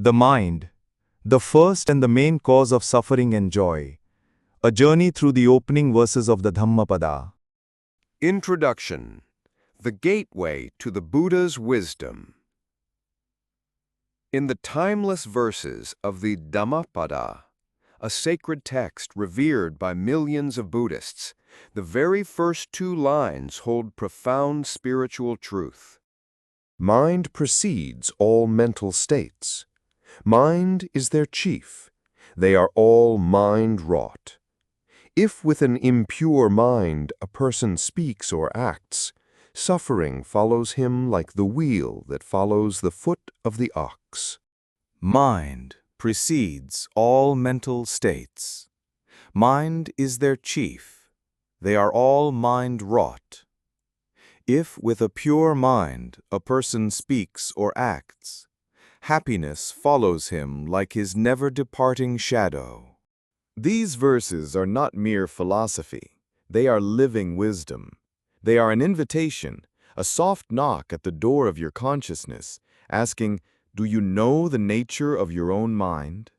The mind, the first and the main cause of suffering and joy. A journey through the opening verses of the Dhammapada. Introduction. The gateway to the Buddha's wisdom. In the timeless verses of the Dhammapada, a sacred text revered by millions of Buddhists, the very first two lines hold profound spiritual truth. Mind precedes all mental states. Mind is their chief. They are all mind-wrought. If with an impure mind a person speaks or acts, suffering follows him like the wheel that follows the foot of the ox. Mind precedes all mental states. Mind is their chief. They are all mind-wrought. If with a pure mind a person speaks or acts, happiness follows him like his never-departing shadow. These verses are not mere philosophy. They are living wisdom. They are an invitation, a soft knock at the door of your consciousness, asking, "Do you know the nature of your own mind?"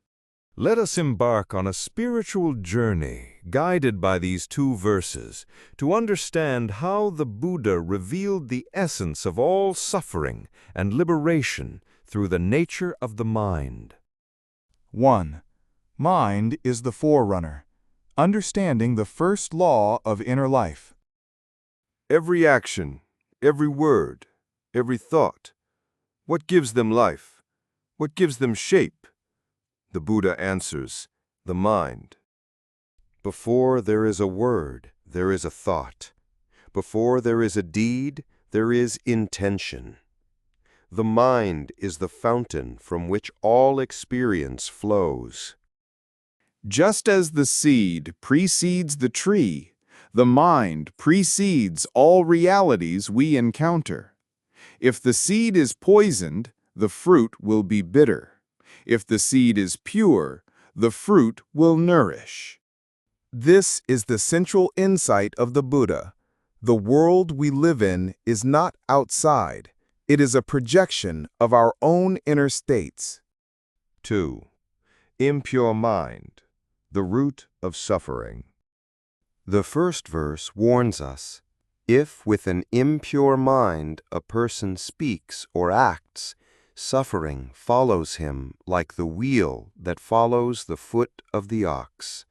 Let us embark on a spiritual journey, guided by these two verses, to understand how the Buddha revealed the essence of all suffering and liberation through the nature of the mind. 1. Mind is the forerunner, understanding the first law of inner life. Every action, every word, every thought, what gives them life? What gives them shape? The Buddha answers, the mind. Before there is a word, there is a thought. Before there is a deed, there is intention. The mind is the fountain from which all experience flows. Just as the seed precedes the tree, the mind precedes all realities we encounter. If the seed is poisoned, the fruit will be bitter. If the seed is pure, the fruit will nourish. This is the central insight of the Buddha. The world we live in is not outside. It is a projection of our own inner states. 2. Impure mind, the root of suffering. The first verse warns us, if with an impure mind a person speaks or acts, suffering follows him like the wheel that follows the foot of the ox.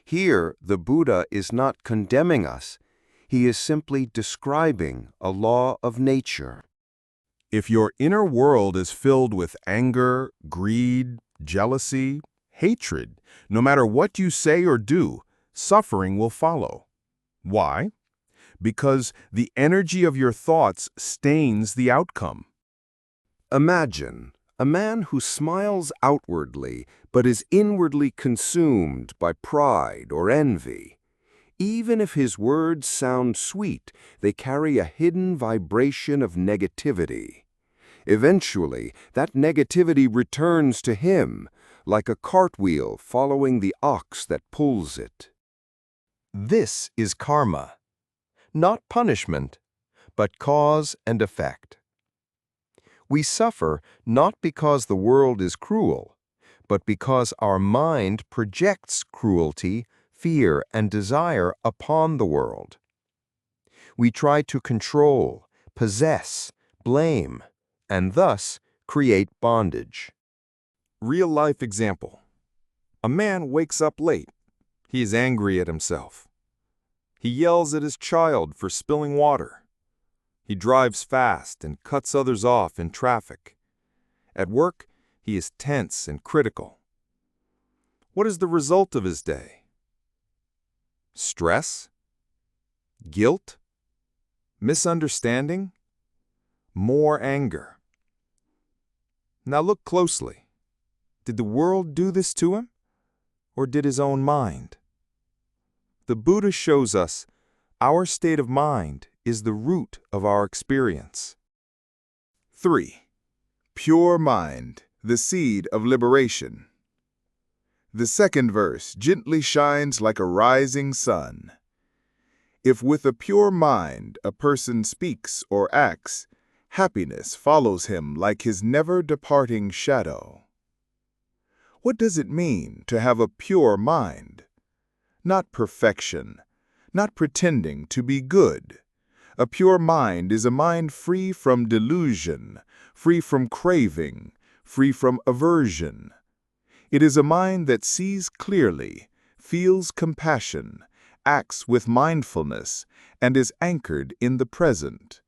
Here, the Buddha is not condemning us. He is simply describing a law of nature. If your inner world is filled with anger, greed, jealousy, hatred, no matter what you say or do, suffering will follow. Why? Because the energy of your thoughts stains the outcome. Imagine a man who smiles outwardly but is inwardly consumed by pride or envy. Even if his words sound sweet, they carry a hidden vibration of negativity. Eventually, that negativity returns to him, like a cartwheel following the ox that pulls it. This is karma, not punishment, but cause and effect. We suffer not because the world is cruel, but because our mind projects cruelty, fear, and desire upon the world. We try to control, possess, blame, and thus create bondage. Real-life example. A man wakes up late. He is angry at himself. He yells at his child for spilling water. He drives fast and cuts others off in traffic. At work, he is tense and critical. What is the result of his day? Stress? Guilt? Misunderstanding? More anger. Now look closely. Did the world do this to him, or did his own mind? The Buddha shows us our state of mind is the root of our experience. 3. Pure mind, the seed of liberation. The second verse gently shines like a rising sun. If with a pure mind a person speaks or acts, happiness follows him like his never-departing shadow. What does it mean to have a pure mind? Not perfection, not pretending to be good. A pure mind is a mind free from delusion, free from craving, free from aversion. It is a mind that sees clearly, feels compassion, acts with mindfulness, and is anchored in the present.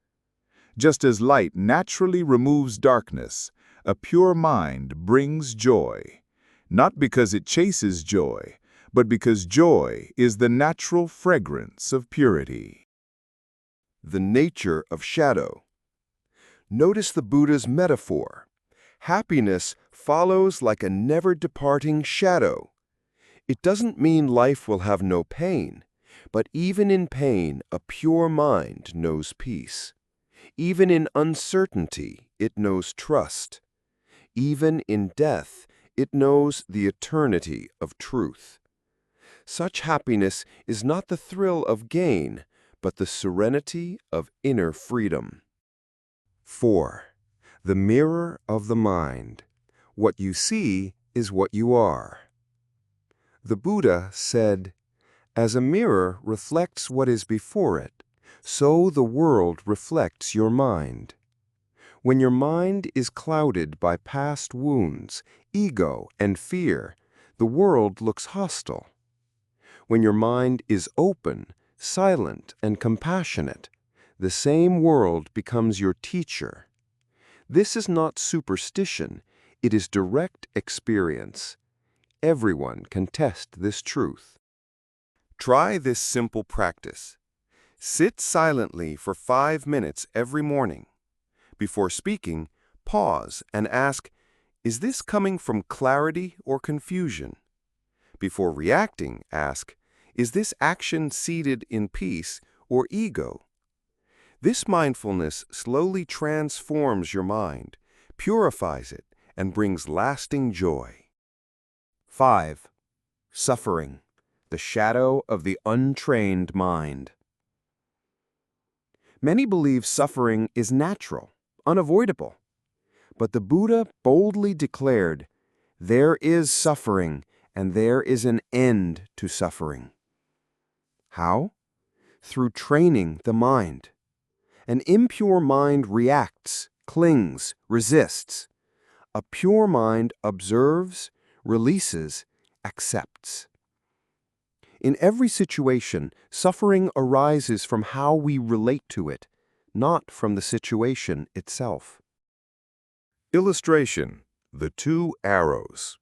Just as light naturally removes darkness, a pure mind brings joy, not because it chases joy, but because joy is the natural fragrance of purity. The nature of shadow. Notice the Buddha's metaphor. Happiness follows like a never-departing shadow. It doesn't mean life will have no pain, but even in pain, a pure mind knows peace. Even in uncertainty, it knows trust. Even in death, it knows the eternity of truth. Such happiness is not the thrill of gain, but the serenity of inner freedom. 4. The mirror of the mind. What you see is what you are. The Buddha said, "As a mirror reflects what is before it, so the world reflects your mind." When your mind is clouded by past wounds, ego, and fear, the world looks hostile. When your mind is open, silent, and compassionate, the same world becomes your teacher. This is not superstition, it is direct experience. Everyone can test this truth. Try this simple practice. Sit silently for 5 minutes every morning. Before speaking, pause and ask, "Is this coming from clarity or confusion?" Before reacting, ask, "Is this action seated in peace or ego?" This mindfulness slowly transforms your mind, purifies it, and brings lasting joy. 5. Suffering, the shadow of the untrained mind. Many believe suffering is natural, unavoidable. But the Buddha boldly declared, "There is suffering, and there is an end to suffering." How? Through training the mind. An impure mind reacts, clings, resists. A pure mind observes, releases, accepts. In every situation, suffering arises from how we relate to it, not from the situation itself. Illustration: the 2 arrows.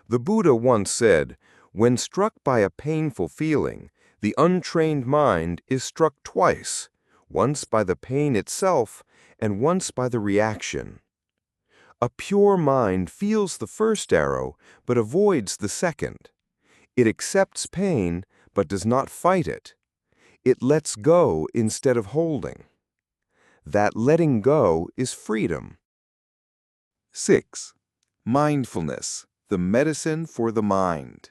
The Buddha once said, "When struck by a painful feeling, the untrained mind is struck twice, once by the pain itself and once by the reaction." A pure mind feels the first arrow but avoids the second. It accepts pain but does not fight it. It lets go instead of holding. That letting go is freedom. 6. Mindfulness, the medicine for the mind.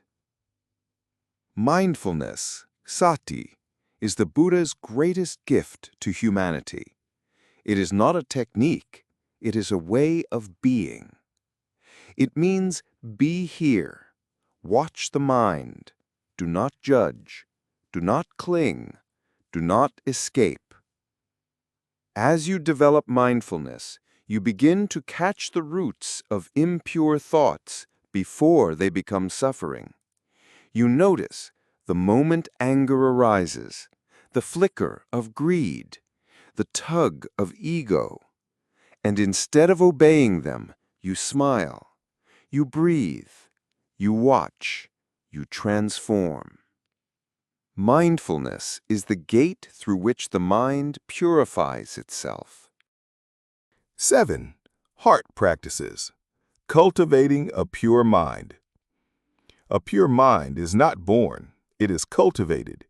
Mindfulness, sati, is the Buddha's greatest gift to humanity. It is not a technique, it is a way of being. It means be here, watch the mind, do not judge, do not cling, do not escape. As you develop mindfulness, you begin to catch the roots of impure thoughts before they become suffering. You notice the moment anger arises, the flicker of greed, the tug of ego, and instead of obeying them, you smile, you breathe, you watch, you transform. Mindfulness is the gate through which the mind purifies itself. 7. Heart practices. Cultivating a pure mind. A pure mind is not born, it is cultivated.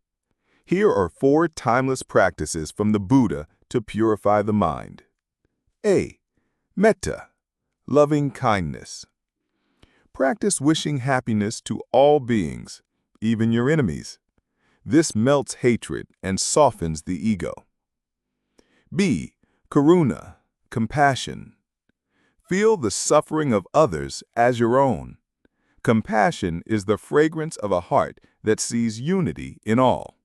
Here are 4 timeless practices from the Buddha to purify the mind. A. Metta, loving kindness. Practice wishing happiness to all beings, even your enemies. This melts hatred and softens the ego. B. Karuna, compassion. Feel the suffering of others as your own. Compassion is the fragrance of a heart that sees unity in all.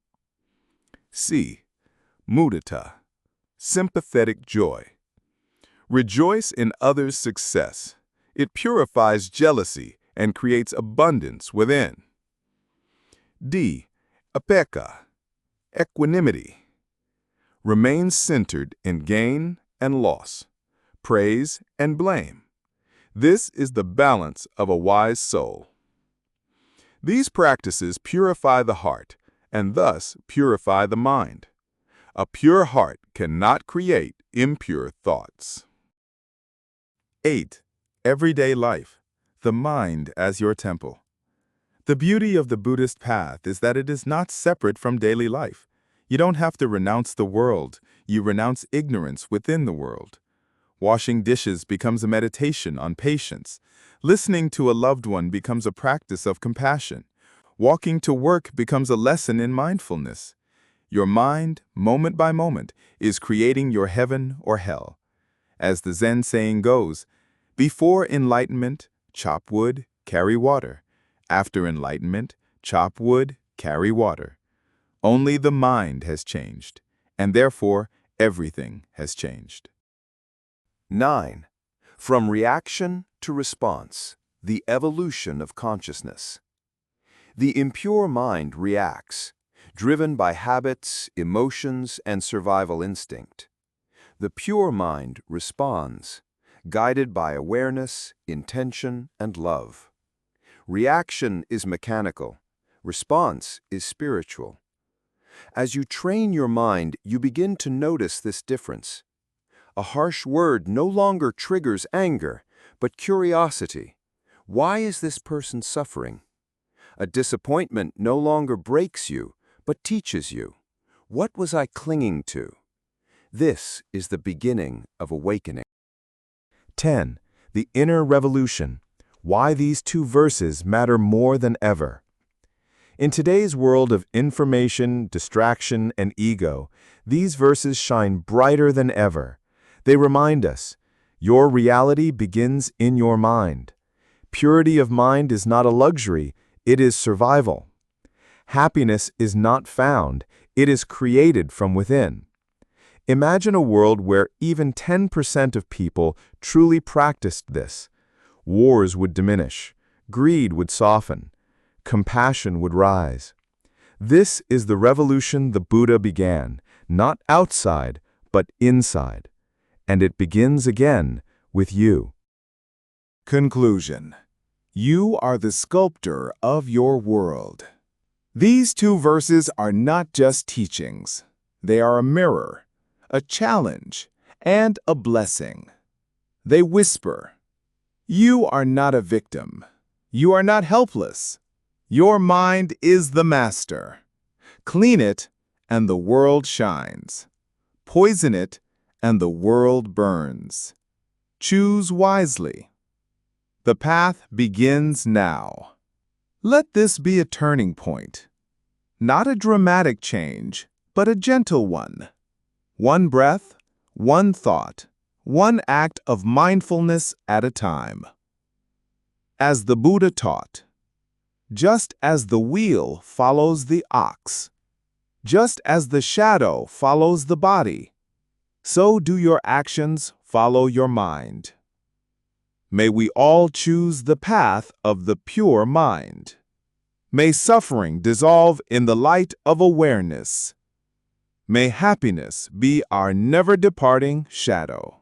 C. Mudita, sympathetic joy. Rejoice in others' success. It purifies jealousy and creates abundance within. D. Apeka, equanimity. Remain centered in gain and loss, praise and blame. This is the balance of a wise soul. These practices purify the heart and thus purify the mind. A pure heart cannot create impure thoughts. 8. Everyday life. The mind as your temple. The beauty of the Buddhist path is that it is not separate from daily life. You don't have to renounce the world. You renounce ignorance within the world. Washing dishes becomes a meditation on patience. Listening to a loved one becomes a practice of compassion. Walking to work becomes a lesson in mindfulness. Your mind, moment by moment, is creating your heaven or hell. As the Zen saying goes, before enlightenment, chop wood, carry water. After enlightenment, chop wood, carry water. Only the mind has changed, and therefore everything has changed. 9. From reaction to response, the evolution of consciousness. The impure mind reacts, driven by habits, emotions, and survival instinct. The pure mind responds, guided by awareness, intention, and love. Reaction is mechanical. Response is spiritual. As you train your mind, you begin to notice this difference. A harsh word no longer triggers anger, but curiosity. Why is this person suffering? A disappointment no longer breaks you, but teaches you. What was I clinging to? This is the beginning of awakening. 10. The inner revolution. Why these two verses matter more than ever. In today's world of information, distraction, and ego, these verses shine brighter than ever. They remind us, your reality begins in your mind. Purity of mind is not a luxury, it is survival. Happiness is not found, it is created from within. Imagine a world where even 10% of people truly practiced this. Wars would diminish, greed would soften, compassion would rise. This is the revolution the Buddha began, not outside, but inside. And it begins again with you. Conclusion. You are the sculptor of your world. These two verses are not just teachings. They are a mirror, a challenge, and a blessing. They whisper, you are not a victim. You are not helpless. Your mind is the master. Clean it, and the world shines. Poison it, and the world burns. Choose wisely. The path begins now. Let this be a turning point. Not a dramatic change, but a gentle one. One breath, one thought, one act of mindfulness at a time. As the Buddha taught, just as the wheel follows the ox, just as the shadow follows the body, so do your actions follow your mind. May we all choose the path of the pure mind. May suffering dissolve in the light of awareness. May happiness be our never-departing shadow.